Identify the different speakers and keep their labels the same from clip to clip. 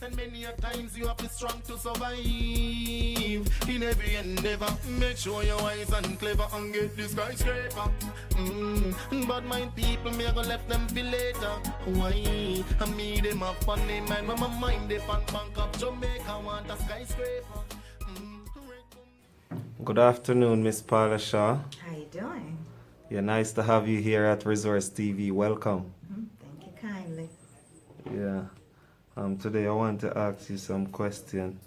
Speaker 1: And many a times you have to be strong to survive. In every endeavor, make sure you're wise and clever and get this skyscraper. But my people, me go left them for later. Why? I me them a funny man, my mind they pan bank up Jamaica want a skyscraper.
Speaker 2: Good afternoon, Miss Paula Shaw.
Speaker 3: How you doing?
Speaker 2: Yeah, nice to have you here at Resource TV. Welcome.
Speaker 3: Thank you kindly.
Speaker 2: Yeah. Today I want to ask you some question.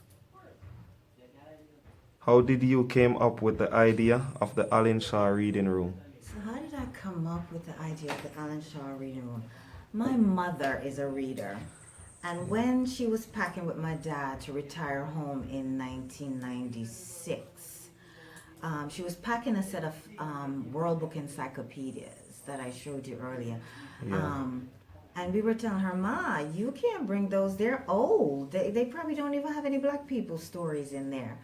Speaker 2: How did you came up with the idea of the Alan Shaw reading room?
Speaker 3: So how did I come up with the idea of the Alan Shaw reading room? My mother is a reader. And when she was packing with my dad to retire home in 1996, she was packing a set of World Book encyclopedias that I showed you earlier.
Speaker 2: Yeah.
Speaker 3: And we were telling her, Ma, you can't bring those. They're old. They probably don't even have any black people stories in there.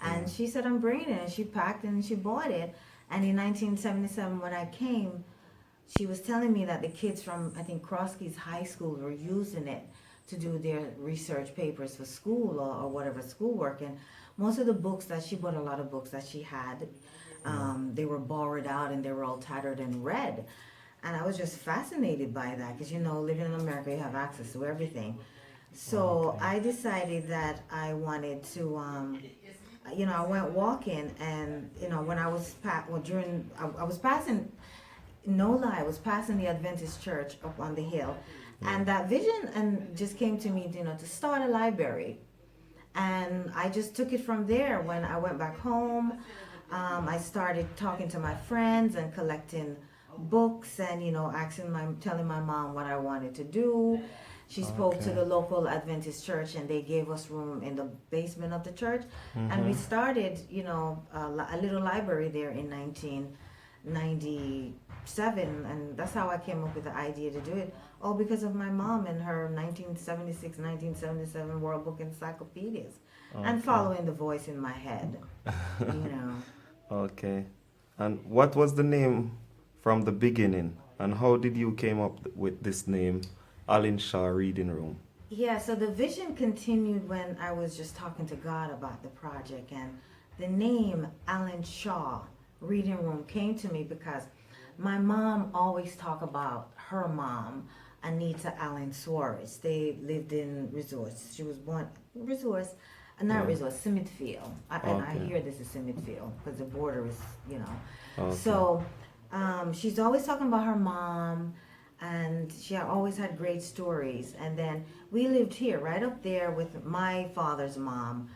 Speaker 3: And she said, I'm bringing it. And she packed it and she bought it. And in 1977, when I came, she was telling me that the kids from, I think, Crosskeys High School were using it to do their research papers for school or whatever, schoolwork. And most of the books that she bought, a lot of books that she had, they were borrowed out and they were all tattered and red. And I was just fascinated by that because, you know, living in America, you have access to everything. So I decided that I wanted to, you know, I went walking and, you know, when I was, I was passing, no lie, I was passing the Adventist church up on the hill. And that vision just came to me, you know, to start a library. And I just took it from there. When I went back home, I started talking to my friends and collecting books and, you know, telling my mom what I wanted to do. She spoke to the local Adventist church and they gave us room in the basement of the church. And we started, you know, a little library there in 1997. And that's how I came up with the idea to do it. All because of my mom and her 1976, 1977 World Book encyclopedias. And following the voice in my head, you know.
Speaker 2: Okay. And what was the name from the beginning? And how did you came up with this name, Alan Shaw Reading Room?
Speaker 3: Yeah, so the vision continued when I was just talking to God about the project. And the name Alan Shaw Reading Room came to me because my mom always talked about her mom, Anita Allen Suarez. They lived in Resource. She was born Resource, Resource, Smithfield. And I hear this is Smithfield because the border is, you know. So she's always talking about her mom, and she always had great stories. And then we lived here, right up there with my father's mom,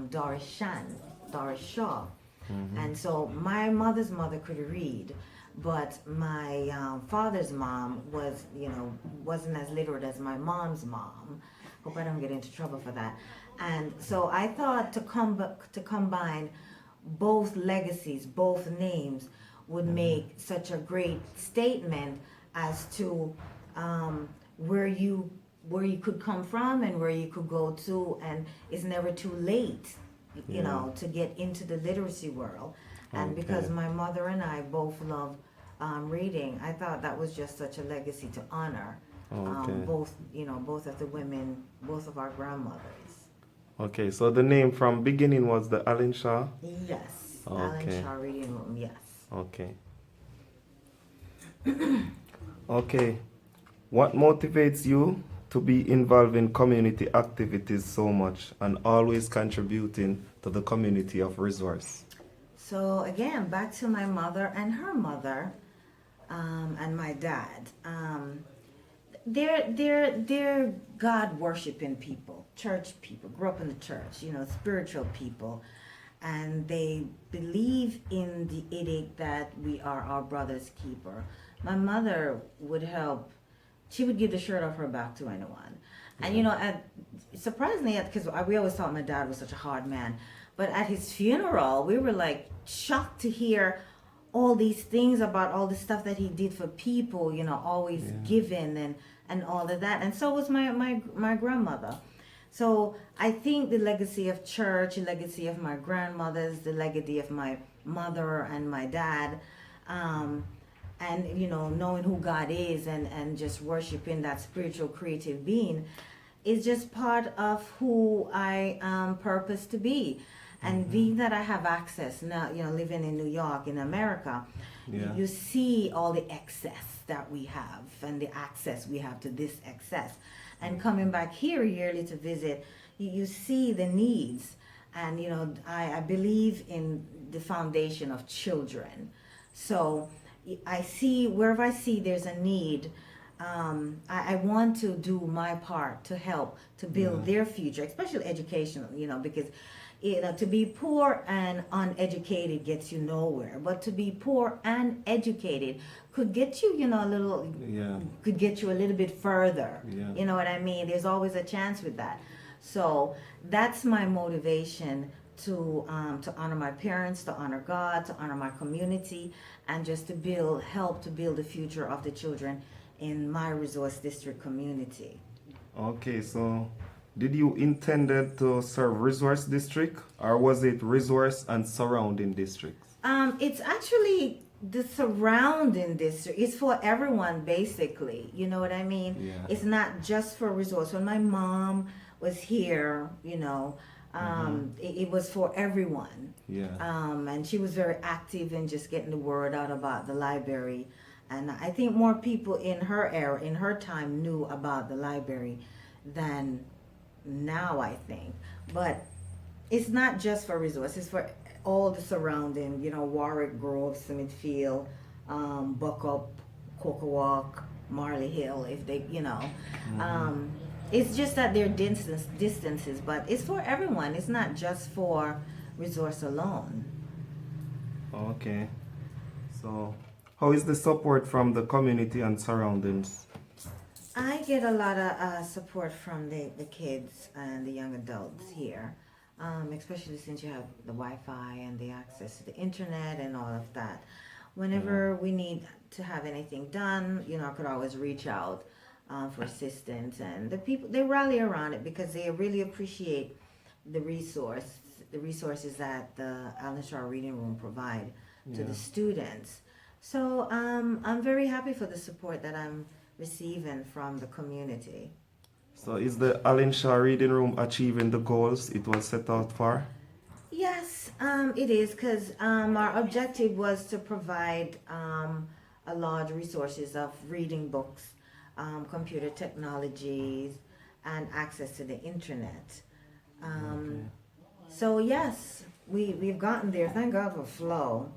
Speaker 3: Doris Shaw. And so my mother's mother could read. But my father's mom was, you know, wasn't as literate as my mom's mom. Hope I don't get into trouble for that. And so I thought to combine both legacies, both names, would make such a great statement as to where you could come from and where you could go to, and it's never too late, you know, to get into the literacy world. And because my mother and I both love reading, I thought that was just such a legacy to honor both, you know, both of the women, both of our grandmothers.
Speaker 2: Okay, so the name from beginning was the Alan Shaw?
Speaker 3: Yes, Alan Shaw Reading Room, yes.
Speaker 2: Okay. Okay. What motivates you to be involved in community activities so much and always contributing to the community of Resource?
Speaker 3: So again, back to my mother and her mother, and my dad. They're God worshiping people, church people, grew up in the church, you know, spiritual people, and they believe in the edict that we are our brother's keeper. My mother would help. She would give the shirt off her back to anyone. And, you know, surprisingly, because we always thought my dad was such a hard man, but at his funeral, we were like shocked to hear all these things about all the stuff that he did for people, you know, always giving and all of that. And so was my grandmother. So I think the legacy of church, the legacy of my grandmothers, the legacy of my mother and my dad, and, you know, knowing who God is and just worshiping that spiritual creative being, is just part of who I purpose to be. And being that I have access now, living in New York, in America,
Speaker 2: Yeah.
Speaker 3: you see all the excess that we have and the access we have to this excess. And coming back here yearly to visit, you see the needs. And, I believe in the foundation of children. So I see, wherever I see there's a need, I want to do my part to help to build their future, especially educational, because to be poor and uneducated gets you nowhere, but to be poor and educated could get you, a little,
Speaker 2: Yeah.
Speaker 3: could get you a little bit further.
Speaker 2: Yeah.
Speaker 3: You know what I mean? There's always a chance with that. So that's my motivation to honor my parents, to honor God, to honor my community, and just to help to build the future of the children in my resource district community.
Speaker 2: Okay, so did you intended to serve resource district, or was it resource and surrounding districts?
Speaker 3: It's actually the surrounding district. It's for everyone, basically. You know what I mean?
Speaker 2: Yeah.
Speaker 3: It's not just for resource. When my mom was here, it was for everyone.
Speaker 2: Yeah.
Speaker 3: And she was very active in just getting the word out about the library. And I think more people in her era, in her time, knew about the library than now, I think. But it's not just for resources, it's for all the surrounding, Warwick Grove, Smithfield, Buckup, Walk, Marley Hill, if they, it's just that they're distances, but it's for everyone. It's not just for resource alone.
Speaker 2: Okay. So, how is the support from the community and surroundings?
Speaker 3: I get a lot of support from the kids and the young adults here, especially since you have the Wi-Fi and the access to the internet and all of that. Whenever we need to have anything done, I could always reach out for assistance, and the people, they rally around it because they really appreciate the resources that the Allen Shaw Reading Room provide to the students. So I'm very happy for the support that I'm receiving from the community.
Speaker 2: So, is the Allen Shaw Reading Room achieving the goals it was set out for?
Speaker 3: Yes, it is, because our objective was to provide a large resources of reading books, computer technologies, and access to the internet. So yes, we've gotten there. Thank God for Flow.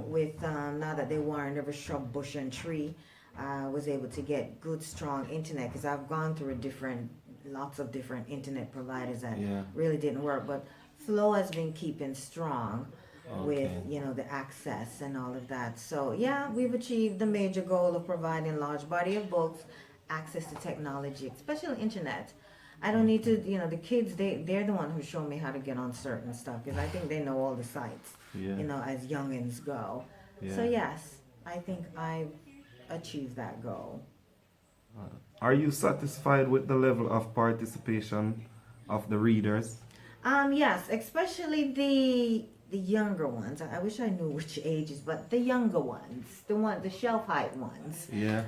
Speaker 3: With now that they weren't every shrub, bush, and tree, was able to get good, strong internet, because I've gone through lots of different internet providers that really didn't work, but Flow has been keeping strong with the access and all of that. So yeah, we've achieved the major goal of providing large body of books, access to technology, especially internet. I don't need to, the kids, they're the one who show me how to get on certain stuff, because I think they know all the sites, as youngins go. So yes, I think I've achieved that goal.
Speaker 2: Are you satisfied with the level of participation of the readers?
Speaker 3: Yes, especially the younger ones. I wish I knew which ages, but the younger ones, the shelf height ones.
Speaker 2: Yeah.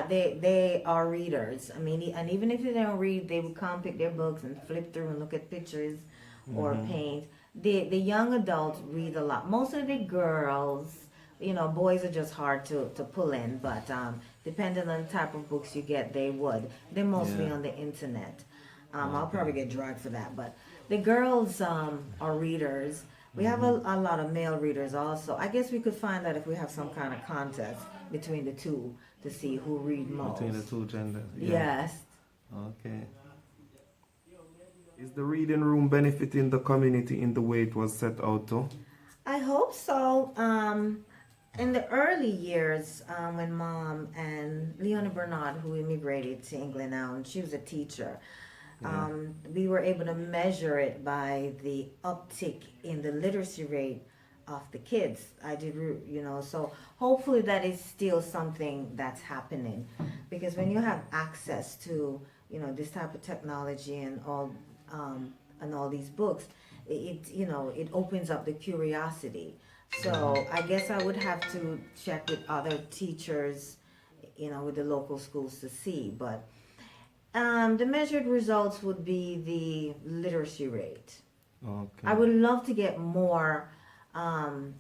Speaker 3: They are readers. I mean, and even if they don't read, they would come pick their books and flip through and look at pictures or paint. The young adults read a lot. Most of the girls, boys are just hard to pull in, but depending on the type of books you get, they would. They're mostly on the internet. I'll probably get dragged for that, but the girls are readers. We have a lot of male readers also. I guess we could find out if we have some kind of contest between the two to see who read most.
Speaker 2: Between the two genders?
Speaker 3: Yes.
Speaker 2: Okay. Is the reading room benefiting the community in the way it was set out to?
Speaker 3: I hope so. In the early years, when Mom and Leona Bernard, who immigrated to England now, and she was a teacher, we were able to measure it by the uptick in the literacy rate of the kids. So hopefully that is still something that's happening, because when you have access to, this type of technology and all these books, it opens up the curiosity. So I guess I would have to check with other teachers, with the local schools to see, but The measured results would be the literacy rate.
Speaker 2: Okay.
Speaker 3: I would love to get more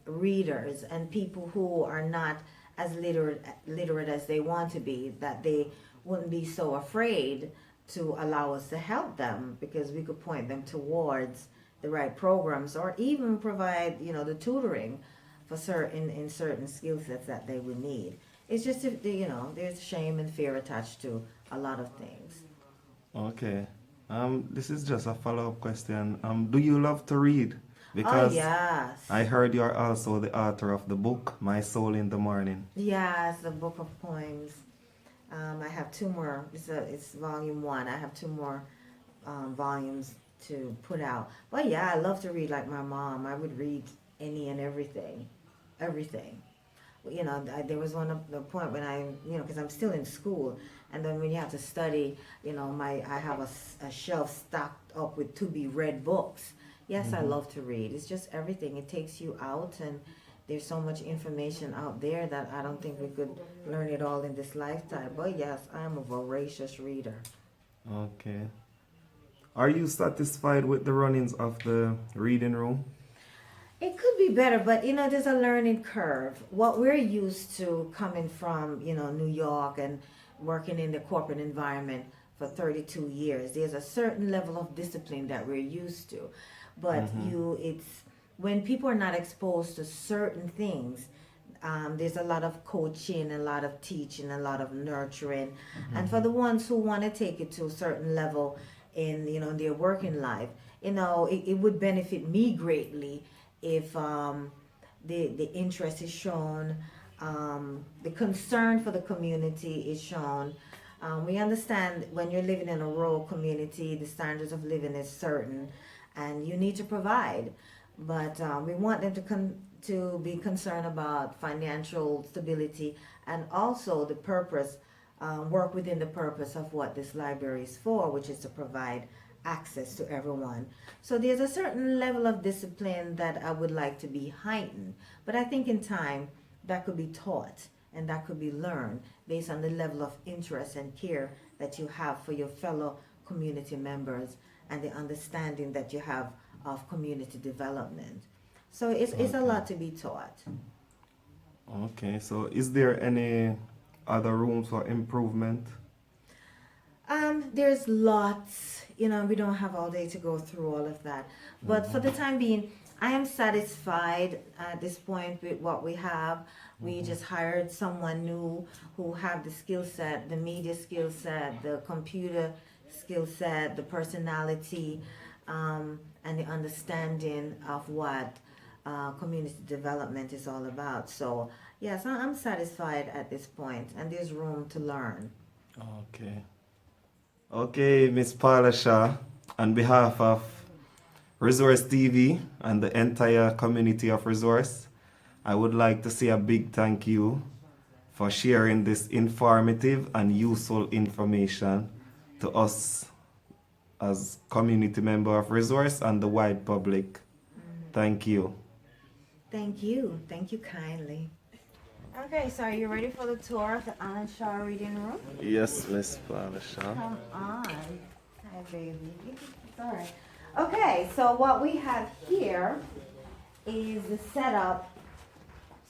Speaker 3: readers and people who are not as literate as they want to be, that they wouldn't be so afraid to allow us to help them, because we could point them towards the right programs, or even provide, the tutoring for certain skill sets that they would need. It's just, there's shame and fear attached to a lot of things.
Speaker 2: Okay. This is just a follow-up question. Do you love to read?
Speaker 3: Oh,
Speaker 2: Because
Speaker 3: yes.
Speaker 2: I heard you're also the author of the book, My Soul in the Morning.
Speaker 3: Yes, the book of poems. I have two more. It's volume 1. I have 2 more volumes to put out. But yeah, I love to read like my mom. I would read any and everything. Everything. There was the point when because I'm still in school, and then when you have to study, I have a shelf stocked up with to be read books. Yes, I love to read. It's just everything. It takes you out, and there's so much information out there that I don't think we could learn it all in this lifetime. But yes, I am a voracious reader.
Speaker 2: Okay. Are you satisfied with the runnings of the reading room?
Speaker 3: It could be better, but there's a learning curve. What we're used to coming from, New York and working in the corporate environment for 32 years, there's a certain level of discipline that we're used to. But it's when people are not exposed to certain things, there's a lot of coaching, a lot of teaching, a lot of nurturing. And for the ones who want to take it to a certain level in, their working life, it would benefit me greatly if the interest is shown, the concern for the community is shown. We understand when you're living in a rural community, the standards of living is certain, and you need to provide. But we want them to be concerned about financial stability, and also the purpose, work within the purpose of what this library is for, which is to provide access to everyone. So there's a certain level of discipline that I would like to be heightened, but I think in time that could be taught and that could be learned based on the level of interest and care that you have for your fellow community members and the understanding that you have of community development. So it's a lot to be taught.
Speaker 2: Okay, so is there any other rooms for improvement?
Speaker 3: There's lots, we don't have all day to go through all of that. But for the time being, I am satisfied at this point with what we have. We just hired someone new who have the skill set, the media skill set, the computer skill set, the personality, and the understanding of what community development is all about. So yes, I'm satisfied at this point, and there's room to learn.
Speaker 2: Okay. Okay, Miss Paula Shaw, on behalf of Resource TV and the entire community of Resource, I would like to say a big thank you for sharing this informative and useful information to us as community member of Resource and the wide public. Thank you.
Speaker 3: Thank you. Thank you kindly. Okay, so are you ready for the tour of the Alan Shaw Reading Room?
Speaker 2: Yes, Miss Paula Shaw.
Speaker 3: Come on. Hi, baby. It's all right. Okay, so what we have here is the setup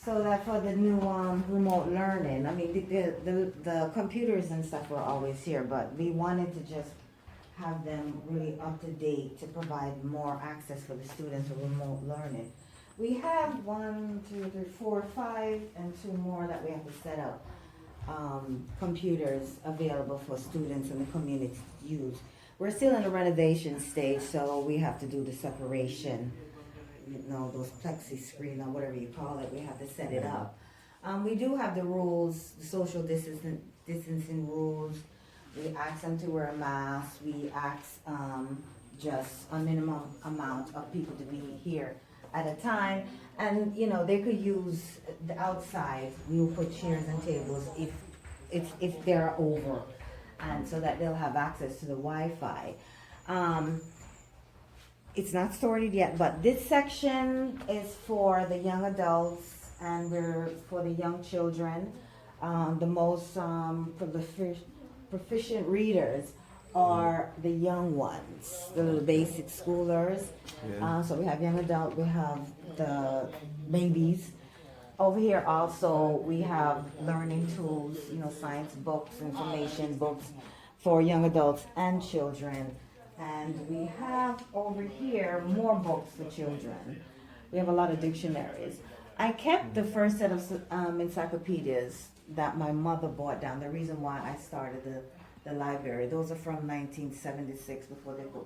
Speaker 3: so that for the new remote learning. I mean, the computers and stuff were always here, but we wanted to just have them really up to date to provide more access for the students with remote learning. We have 1, 2, 3, 4, 5, and 2 more that we have to set up computers available for students in the community to use. We're still in the renovation stage, so we have to do the separation, those plexi screen or whatever you call it. We have to set it up. We do have the rules, the social distancing rules. We ask them to wear a mask. We ask just a minimum amount of people to be here at a time, and they could use the outside. We will put chairs and tables if they're over, and so that they'll have access to the Wi-Fi. It's not sorted yet, but this section is for the young adults and we're for the young children. The most proficient readers are the young ones, the little basic schoolers.
Speaker 2: Yeah.
Speaker 3: So we have young adult, we have the babies. Over here also we have learning tools, science books, information books for young adults and children. And we have over here more books for children. We have a lot of dictionaries. I kept the first set of encyclopedias that my mother bought down. The reason why I started the library, those are from 1976 before they were,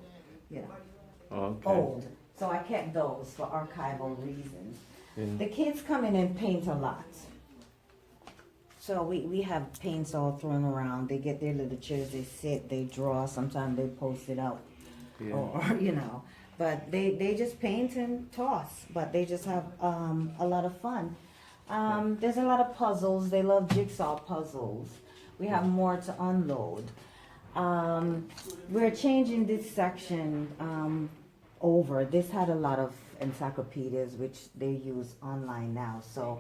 Speaker 2: Okay.
Speaker 3: old. So I kept those for archival reasons.
Speaker 2: Yeah.
Speaker 3: The kids come in and paint a lot. So we have paints all thrown around. They get their little chairs, they sit, they draw, sometimes they post it up.
Speaker 2: Yeah.
Speaker 3: Or. But they just paint and toss, but they just have a lot of fun. There's a lot of puzzles. They love jigsaw puzzles. We have more to unload. We're changing this section over. This had a lot of encyclopedias, which they use online now. So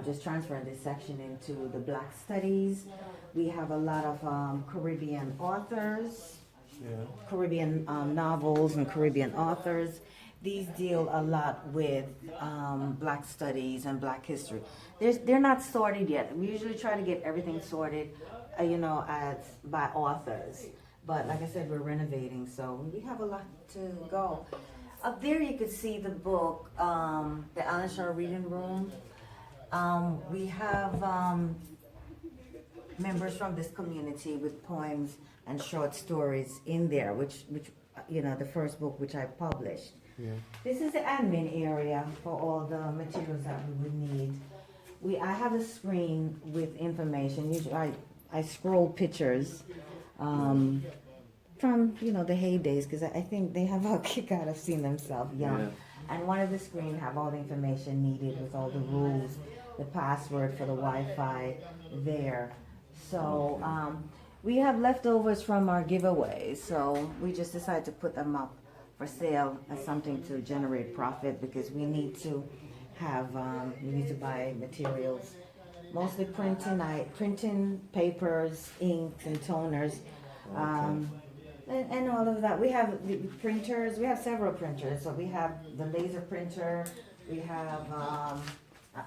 Speaker 3: just transferring this section into the Black Studies. We have a lot of Caribbean authors.
Speaker 2: Yeah.
Speaker 3: Caribbean novels and Caribbean authors. These deal a lot with Black studies and Black history. They're not sorted yet. We usually try to get everything sorted, by authors. But like I said, we're renovating, so we have a lot to go. Up there you could see the book, the Alan Shaw Reading Room. We have members from this community with poems and short stories in there, which the first book which I published.
Speaker 2: Yeah.
Speaker 3: This is the admin area for all the materials that we would need. I have a screen with information. Usually I scroll pictures from the heydays, because I think they have a kick out of seeing themselves young.
Speaker 2: Yeah.
Speaker 3: And one of the screens have all the information needed with all the rules, the password for the Wi-Fi there. So we have leftovers from our giveaways, so we just decided to put them up for sale as something to generate profit, because we need to buy materials, mostly printing papers, inks, and toners, and all of that. We have the printers. We have several printers. So we have the laser printer. We have an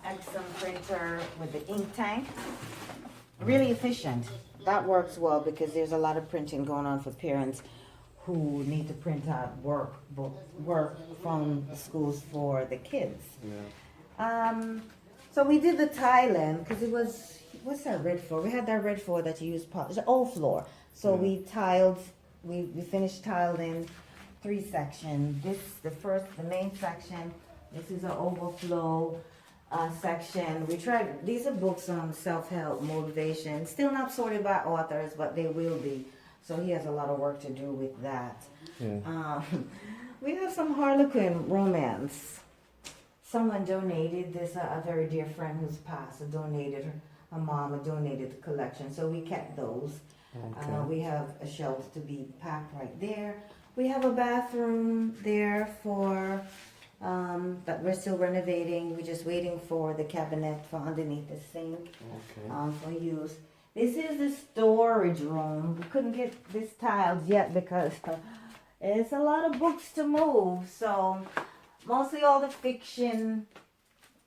Speaker 3: Epson printer with the ink tank. Really efficient. That works well because there's a lot of printing going on for parents who need to print out work from the schools for the kids.
Speaker 2: Yeah.
Speaker 3: So we did the tiling because it was, what's that red floor? We had that red floor that you use, the old floor. So we finished tiling 3 sections. The main section. This is an overflow section. These are books on self-help, motivation. Still not sorted by authors, but they will be. So he has a lot of work to do with that.
Speaker 2: Yeah.
Speaker 3: We have some Harlequin romance. Someone donated this, a very dear friend who's passed, her mom donated the collection. So we kept those.
Speaker 2: Okay.
Speaker 3: We have a shelf to be packed right there. We have a bathroom there for that we're still renovating. We're just waiting for the cabinet for underneath the sink for use. This is the storage room. We couldn't get this tiled yet because it's a lot of books to move. So mostly all the fiction,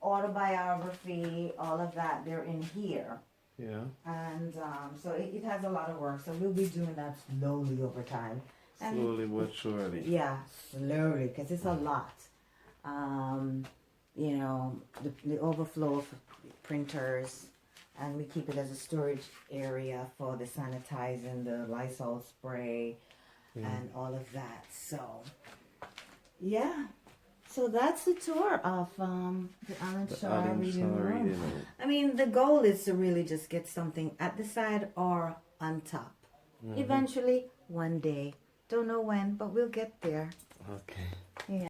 Speaker 3: autobiography, all of that, they're in here.
Speaker 2: Yeah.
Speaker 3: And so it has a lot of work. So we'll be doing that slowly over time. And
Speaker 2: Slowly but surely.
Speaker 3: yeah, slowly, because it's a lot. The overflow of printers, and we keep it as a storage area for the sanitizing, the Lysol spray, and all of that. So, yeah. So that's the tour of the Alan Shaw Reading Room. I mean, the goal is to really just get something at the side or on top. Eventually, one day. Don't know when, but we'll get there.
Speaker 2: Okay.
Speaker 3: Yeah.